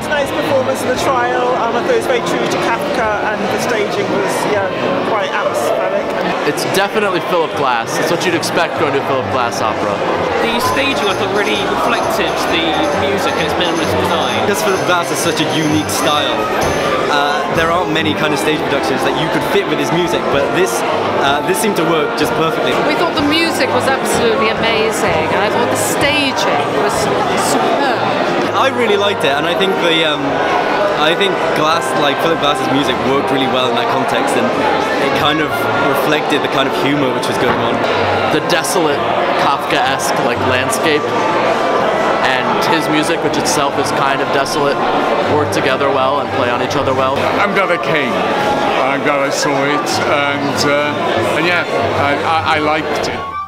tonight's performance and the trial. I thought it was very true to Kafka, and the staging was quite atmospheric. It's definitely Philip Glass. It's what you'd expect going to a Philip Glass opera. The staging, I thought, really reflected the music and its minimalist design. Because Philip Glass is such a unique style, there aren't many kind of stage productions that you could fit with his music, but this seemed to work just perfectly. We thought the music was absolutely amazing, and I thought the staging was superb. I really liked it, and I think Glass, like Philip Glass's music, worked really well in that context, and it kind of reflected the kind of humour which was going on. The desolate Kafka-esque landscape and his music, which itself is kind of desolate, work together well and play on each other well. I'm glad I came. I'm glad I saw it, and yeah, I liked it.